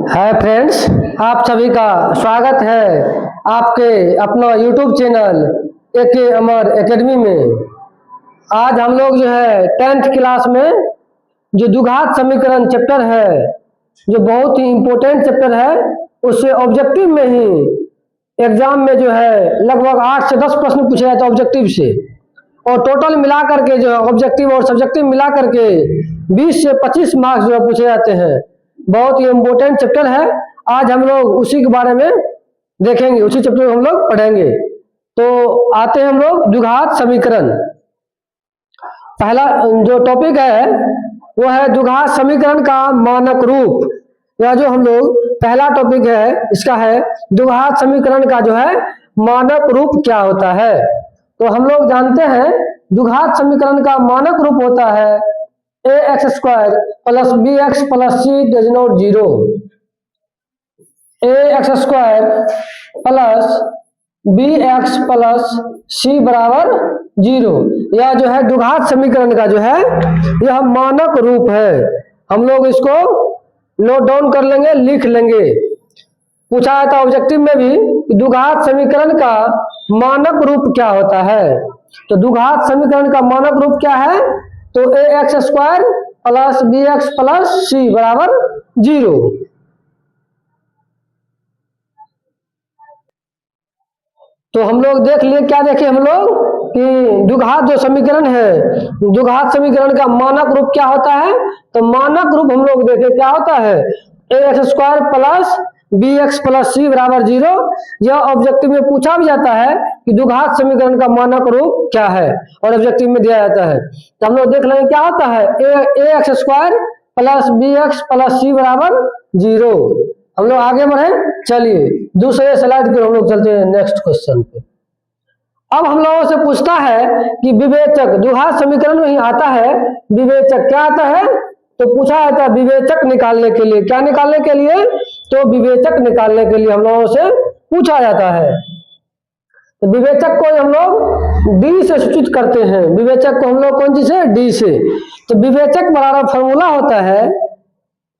Hi friends, आप सभी का स्वागत है आपके अपना यूट्यूब चैनल एके अमर एकेडमी में। आज हम लोग जो है 10th क्लास में जो द्विघात समीकरण चैप्टर है, जो बहुत ही इम्पोर्टेंट चैप्टर है, उससे ऑब्जेक्टिव में ही एग्जाम में जो है लगभग 8 से 10 प्रश्न पूछे जाते हैं ऑब्जेक्टिव से, और टोटल मिला करके जो है ऑब्जेक्टिव और सब्जेक्टिव मिला करके 20 से 25 मार्क्स जो है पूछे जाते हैं। बहुत ही इम्पोर्टेंट चैप्टर है। आज हम लोग उसी के बारे में देखेंगे, उसी चैप्टर को हम लोग पढ़ेंगे। तो आते हैं हम लोग द्विघात समीकरण। पहला जो टॉपिक है वो है द्विघात समीकरण का मानक रूप। या जो हम लोग पहला टॉपिक है इसका है द्विघात समीकरण का जो है मानक रूप क्या होता है। तो हम लोग जानते हैं द्विघात समीकरण का मानक रूप होता है ax² plus bx plus c does not 0। ax² plus bx plus c बराबर 0। यह जो है द्विघात समीकरण का जो है यह मानक रूप है। हम लोग इसको नोट डाउन कर लेंगे, लिख लेंगे। पूछा जाता ऑब्जेक्टिव में भी द्विघात समीकरण का मानक रूप क्या होता है। तो द्विघात समीकरण का मानक रूप क्या है? तो ax² plus bx plus c बराबर 0। तो हम लोग देख लिए, क्या देखे हम लोग कि द्विघात जो समीकरण है, द्विघात समीकरण का मानक रूप क्या होता है। तो मानक रूप हम लोग देखे क्या होता है, ax² plus bx plus c बराबर 0। यह ऑब्जेक्टिव में पूछा भी जाता है कि द्विघात समीकरण का मानक रूप क्या है, और ऑब्जेक्टिव में दिया जाता है। तो हम लोग देख लेंगे क्या होता है ax² plus bx plus c बराबर 0। हम लोग आगे बढ़े, चलिए दूसरे स्लाइड पे हम लोग चलते हैं नेक्स्ट क्वेश्चन पे। अब हम लोगों से पूछता है कि विवेचक, द्विघात समीकरण में ही आता है विवेचक। क्या आता है? तो पूछा जाता है विवेचक निकालने के लिए। क्या निकालने के लिए? तो विवेचक निकालने के लिए हम लोगों से पूछा जाता है। तो विवेचक को हम लोग डी से सूचित करते हैं। विवेचक को हम लोग कौन सी से? डी से। तो विवेचक बराबर फॉर्मूला होता है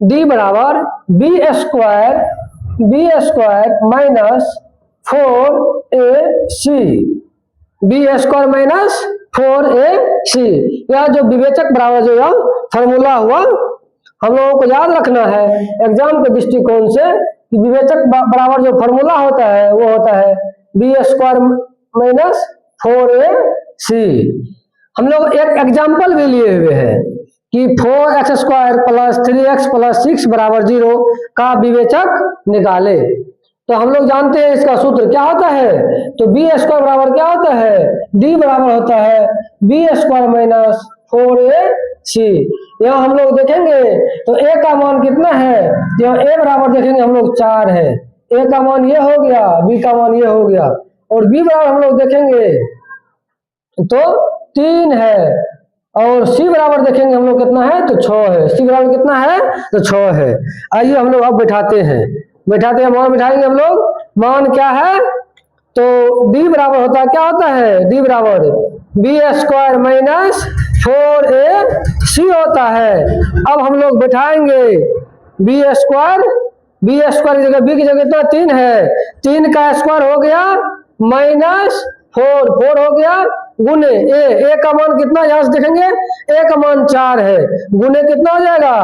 डी बराबर बी² minus 4ac, b² minus 4ac। यह जो विवेचक बराबर जो यह फॉर्मूला हुआ, हम लोगों को याद रखना है एग्जाम के दृष्टिकोण से कि विवेचक बराबर जो फॉर्मूला होता है वो होता है b² माइनस 4ac। हम लोग एक एग्जाम्पल भी लिए हुए हैं कि 4x² प्लस 3x प्लस 6 बराबर 0 का विवेचक निकाले। तो हम लोग जानते हैं इसका सूत्र क्या होता है। तो b² बराबर क्या होता है? d बराबर होता है b² माइनस 4ac। यहाँ हम लोग देखेंगे तो a का मान कितना है, यहाँ a बराबर देखेंगे हम लोग 4 है। a का मान ये हो गया, b का मान ये हो गया, और b बराबर हम लोग देखेंगे तो 3 है, और c बराबर देखेंगे हम लोग कितना है, तो 6 है। c बराबर कितना है, तो 6 है। आइए हम लोग अब बैठाते हैं मान बिठाएंगे हम लोग। मान क्या है? तो d बराबर होता है, क्या होता है? d बराबर b² माइनस 4ac होता है। अब हम लोग बैठाएंगे b² की जगह b की जगह कितना 3 है, 3 का स्क्वायर हो गया माइनस 4 हो गया, गुने a का मान कितना, यहां से देखेंगे a का मान 4 है, गुने कितना हो जाएगा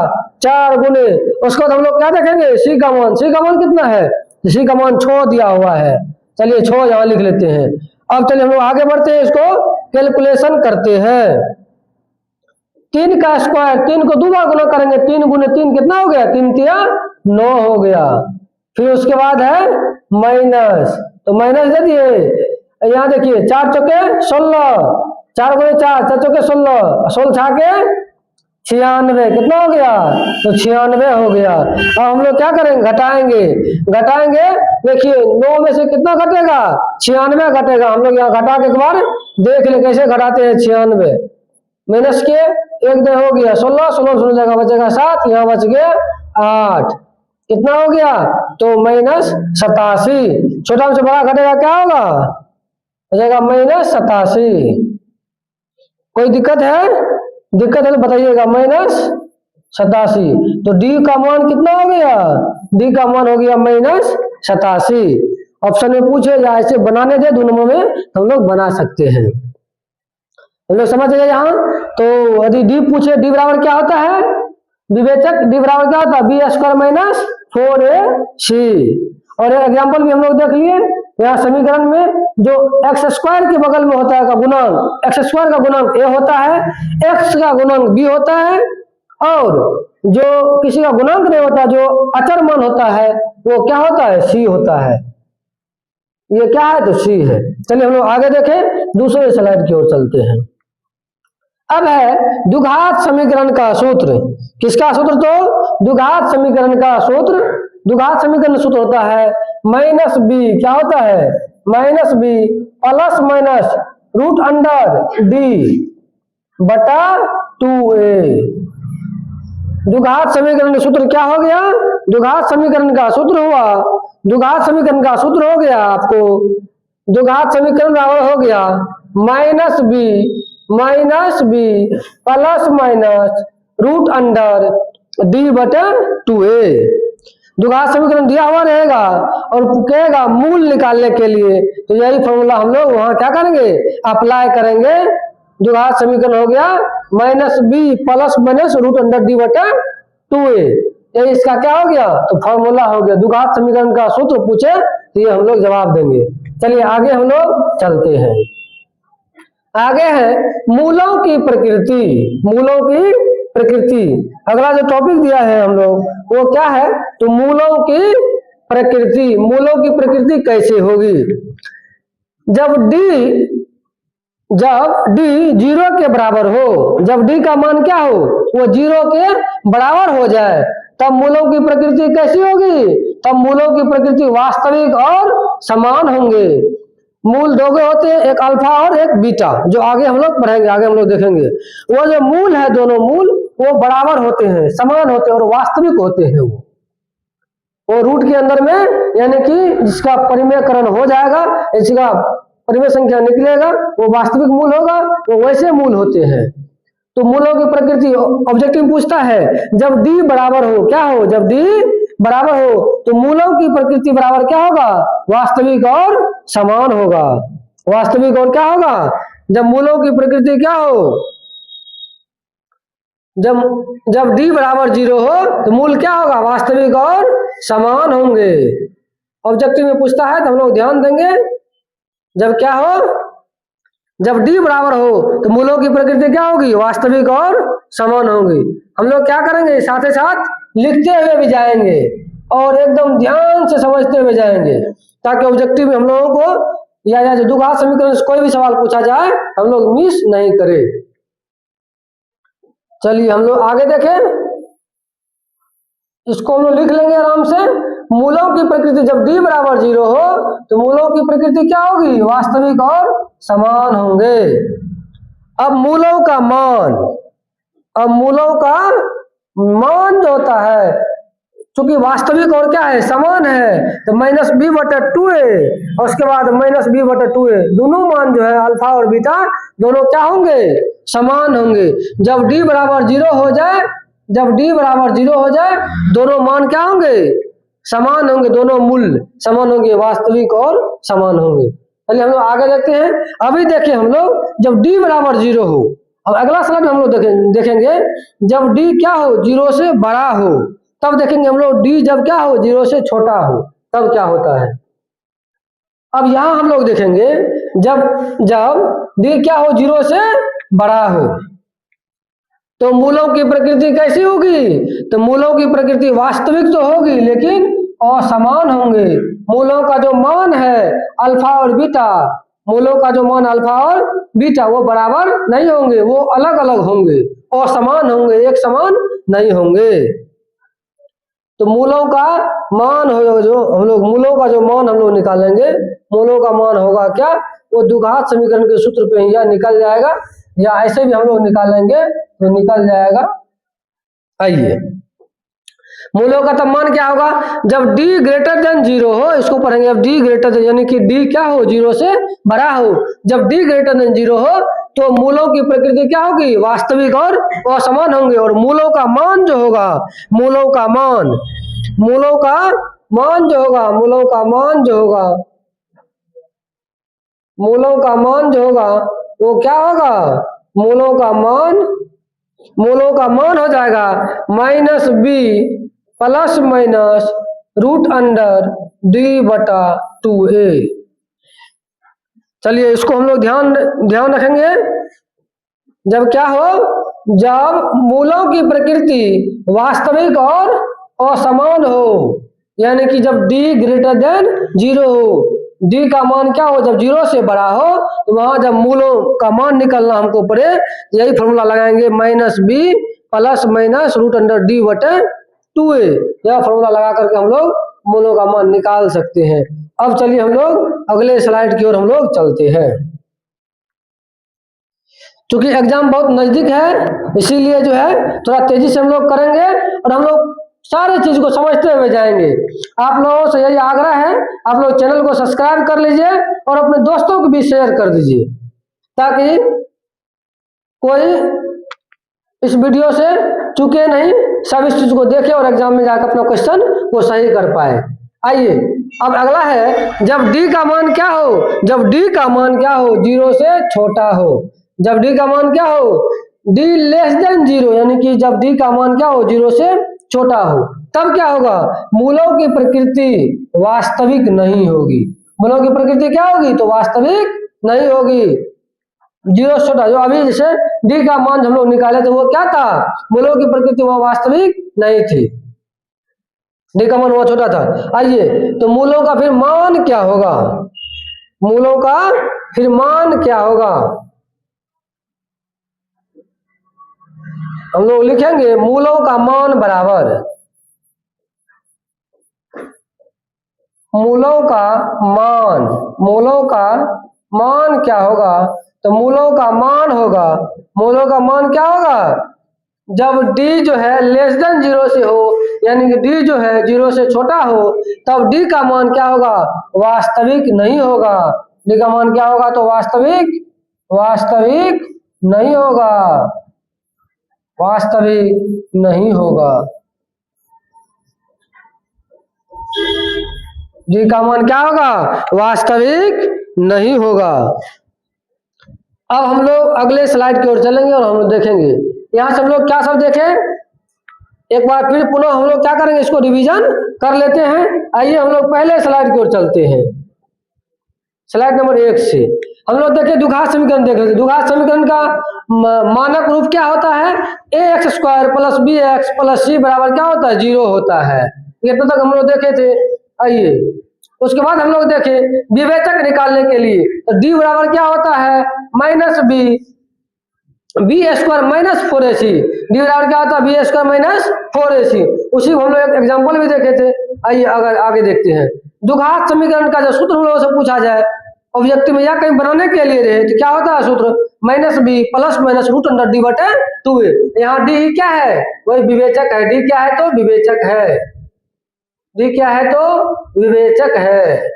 4 गुने, उसके बाद हम लोग क्या देखेंगे c का मान कितना है, c का मान 6 दिया हुआ है। चलिए 6 यहां लिख लेते हैं। अब चलिए हम लोग आगे बढ़ते हैं, इसको कैलकुलेशन करते हैं। 3 का स्क्वायर, 3 को 2 बार गुना करेंगे, 3 गुने 3 कितना हो गया, 3 तिया 9 हो गया। फिर उसके बाद है माइनस, तो माइनस दे दिए। यहाँ देखिए 4 चौके 16, 4 गुने 4, 4 चौके 16, 16 छाके 96, कितना हो गया, तो 96 हो गया। अब हम लोग क्या करेंगे, घटाएंगे। देखिए 9 में से कितना घटेगा, 96 घटेगा। हम लोग यहाँ घटा के एक बार देख ले कैसे घटाते हैं। 96 माइनस के 1 दे हो गया 16, 16 जगह बचेगा 7, यहाँ बच गया 8, कितना हो गया, तो माइनस 87। छोटा से बड़ा घटेगा क्या होगा, हो जाएगा माइनस 87। कोई दिक्कत है? दिक्कत है तो बताइएगा। माइनस 87। तो डी का मान कितना हो गया, डी का मान हो गया -87। ऑप्शन में पूछे या ऐसे बनाने दे दोनों में हम लोग बना सकते हैं। हम लोग समझ गए यहाँ। तो यदि डी पूछे, डी बराबर क्या होता है विवेचक, डी बराबर क्या होता है b² - 4ac। और एग्जाम्पल भी हम लोग देख लिए, यहाँ समीकरण में जो x² के बगल में होता है का गुणांक, x² का गुणांक a होता है, x का गुणांक b होता है, और जो किसी का गुणांक नहीं होता, जो अचर मान होता है, वो क्या होता है c होता है। ये क्या है तो c है। चलिए हम लोग आगे देखें, दूसरे स्लाइड की ओर चलते हैं। अब है द्विघात समीकरण का सूत्र। किसका सूत्र, तो द्विघात समीकरण का सूत्र। द्विघात समीकरण सूत्र होता है -b, क्या होता है -b ± √d बटा 2a। द्विघात समीकरण का सूत्र क्या हो गया, द्विघात समीकरण का सूत्र हुआ, द्विघात समीकरण का सूत्र हो गया आपको, द्विघात समीकरण बराबर हो गया -b ±√d बटा 2a। द्विघात समीकरण दिया हुआ रहेगा और कहेगा मूल निकालने के लिए, तो यही फॉर्मूला हम लोग वहां क्या करेंगे, अप्लाई करेंगे। द्विघात समीकरण हो गया -b ±√d बटा 2a। ये इसका क्या हो गया, तो फॉर्मूला हो गया। द्विघात समीकरण का सूत्र पूछे तो ये हम लोग जवाब देंगे। चलिए आगे हम लोग चलते हैं। आगे है मूलों की प्रकृति, मूलों की प्रकृति। अगला जो टॉपिक दिया है हम लोग वो क्या है, तो मूलों की प्रकृति। मूलों की प्रकृति कैसे होगी, जब d 0 के बराबर हो, जब d का मान क्या हो, वो 0 के बराबर हो जाए, तब मूलों की प्रकृति कैसी होगी, तब मूलों की प्रकृति वास्तविक और समान होंगे। मूल दो होते हैं, एक अल्फा और एक बीटा, जो आगे हम लोग पढ़ेंगे, आगे हम लोग देखेंगे। वो जो मूल है, दोनों मूल वो बराबर होते हैं, समान होते हैं और वास्तविक होते हैं। वो रूट के अंदर में, यानी कि जिसका परिमेयकरण हो जाएगा, इसका परिमेय संख्या निकलेगा, वो वास्तविक मूल होगा, वो वैसे मूल होते हैं। तो मूलों की प्रकृति ऑब्जेक्टिव पूछता है, जब d बराबर हो, क्या हो, जब d बराबर हो तो मूलों की प्रकृति बराबर क्या होगा, वास्तविक और समान होगा। वास्तविक और क्या होगा, जब मूलों की प्रकृति क्या हो, जब d बराबर 0 हो तो मूल क्या होगा, वास्तविक और समान होंगे। ऑब्जेक्टिव में पूछता है तो हम लोग ध्यान देंगे, जब क्या हो, जब d बराबर हो तो मूलों की प्रकृति क्या होगी, वास्तविक और समान होगी। हम लोग क्या करेंगे, साथ ही साथ लिखते हुए भी जाएंगे और एकदम ध्यान से समझते हुए जाएंगे, ताकि ऑब्जेक्टिव में हम लोगों को या जो द्विघात समीकरण से कोई भी सवाल पूछा जाए हम लोग मिस नहीं करें। चलिए हम लोग आगे देखें, इसको हम लोग लिख लेंगे आराम से। मूलों की प्रकृति जब d बराबर 0 हो तो मूलों की प्रकृति क्या होगी, वास्तविक और समान होंगे। अब मूलों का मान, अब मूलों का मान जो होता है, चूंकि वास्तविक और क्या है, समान है, तो -b बटा 2a और उसके बाद -b बटा 2a, दोनों मान जो है अल्फा और बीटा दोनों क्या होंगे, समान होंगे। जब d बराबर 0 हो जाए, जब d बराबर 0 हो जाए, दोनों मान क्या होंगे, समान होंगे, दोनों मूल समान होंगे, वास्तविक और समान होंगे। चलिए हम लोग आगे देखते हैं। अभी देखिए हम लोग, जब d बराबर 0 हो, अब अगला स्लाइड में हम लोग देखेंगे जब d क्या हो, 0 से बड़ा हो, तब देखेंगे हम लोग d जब क्या हो, 0 से छोटा हो, तब क्या होता है। अब यहां हम लोग देखेंगे जब d क्या हो, 0 से बड़ा हो, तो मूलों की प्रकृति कैसी होगी, तो मूलों की प्रकृति वास्तविक तो होगी लेकिन असमान होंगे। मूलों का जो मान है अल्फा और बीटा, मूलों का जो मान अल्फा और बीटा वो बराबर नहीं होंगे, वो अलग अलग होंगे, असमान होंगे, एक समान नहीं होंगे। तो मूलों का मान हो, जो हम लोग मूलों का जो मान हम लोग निकालेंगे, मूलों का मान होगा क्या, वो द्विघात समीकरण के सूत्र पे या निकल जाएगा, या ऐसे भी हम लोग निकालेंगे तो निकल जाएगा। आइए, मूलों का तब मान क्या होगा, जब d ग्रेटर देन 0 हो, इसको पढ़ेंगे। अब d ग्रेटर देन, यानी कि d क्या हो, 0 से बड़ा हो, जब d ग्रेटर देन 0 हो तो मूलों की प्रकृति क्या होगी, वास्तविक और असमान होंगे। और मूलों का मान जो होगा, मूलों का मान, मूलों का मान जो होगा, मूलों का मान जो होगा, मूलों का मान जो होगा वो क्या होगा, मूलों का मान, मूलों का मान हो जाएगा minus B plus minus root under D बटा 2a। चलिए इसको हम लोग ध्यान ध्यान रखेंगे। जब क्या हो, जब मूलों की प्रकृति वास्तविक और असमान हो, यानी कि जब d ग्रेटर देन 0 हो, d का मान क्या हो, जब 0 से बड़ा हो, तो वहां जब मूलों का मान निकलना हमको पड़े, यही फॉर्मूला लगाएंगे minus B plus minus root under D बटे 2a। यह फॉर्मूला लगा करके हम लोग मूलों का मान निकाल सकते हैं। अब चलिए हम लोग अगले स्लाइड की ओर हम लोग चलते हैं। क्योंकि एग्जाम बहुत नजदीक है, इसीलिए जो है थोड़ा तेजी से हम लोग करेंगे और हम लोग सारे चीज को समझते हुए जाएंगे। आप लोगों से यही आग्रह है, आप लोग चैनल को सब्सक्राइब कर लीजिए और अपने दोस्तों को भी शेयर कर दीजिए, ताकि कोई इस वीडियो से चूके नहीं, सब इस चीज को देखे और एग्जाम में जाकर अपना क्वेश्चन वो सही कर पाए। आइए अब अगला है, जब डी का मान क्या हो, जब डी का मान क्या हो, 0 से छोटा हो, जब डी का मान क्या हो, डी लेस देन 0, यानी कि जब डी का मान क्या हो, 0 से छोटा हो, तब क्या होगा, मूलों की प्रकृति वास्तविक नहीं होगी। मूलों की प्रकृति क्या होगी, तो वास्तविक नहीं होगी, 0 से छोटा। जो अभी जैसे डी का मान हम लोग निकाले थे वो क्या था, मूलों की प्रकृति वो वास्तविक नहीं थी, डी का मान वो छोटा था। आइए तो मूलों का फिर मान क्या होगा, मूलों का फिर मान क्या होगा, हम लोग लिखेंगे मूलों का मान बराबर, मूलों का मान, मूलों का मान क्या होगा, तो मूलों का मान होगा, मूलों का मान क्या होगा, जब d जो है लेस देन 0 से हो, यानी कि d जो है 0 से छोटा हो, तब d का मान क्या होगा, वास्तविक नहीं होगा। d का मान क्या होगा, तो वास्तविक, वास्तविक नहीं होगा, वास्तविक नहीं होगा। d का मान क्या होगा, वास्तविक नहीं होगा। अब हम लोग अगले स्लाइड की ओर चलेंगे और हम लोग देखेंगे यहां से हम लोग क्या सब देखें, एक बार फिर पुनः हम लोग क्या करेंगे, इसको रिवीजन कर लेते हैं। आइए हम लोग पहले स्लाइड की ओर चलते हैं, स्लाइड नंबर 1 से हम लोग देखें द्विघात समीकरण देख लेते। द्विघात समीकरण का मानक रूप क्या होता है, ax square plus B X plus C बराबर क्या होता है, 0 होता है। ये तो तक हम लोग देखे थे। आइए उसके बाद हम लोग देखें विवेचक निकालने के लिए, तो d बराबर क्या होता है, minus B square minus 4ac, D बराबर क्या होता है, बी स्क्वायर माइनस 4ac। उसी को हम लोग एक एग्जाम्पल भी देखे थे। आइए अगर आगे देखते हैं, द्विघात समीकरण का जो सूत्र हम लोगों से पूछा जाए ऑब्जेक्टिव में या कहीं बनाने के लिए रहे, तो क्या होता है सूत्र, minus B plus minus root under D बटे 2a। यहाँ डी क्या है, वही विवेचक है, डी क्या है तो विवेचक है, डी क्या है तो विवेचक है।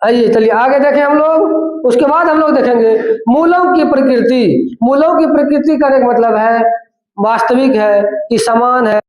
आइए चलिए आगे देखें हम लोग। उसके बाद हम लोग देखेंगे मूलों की प्रकृति। मूलों की प्रकृति का एक मतलब है वास्तविक है कि समान है।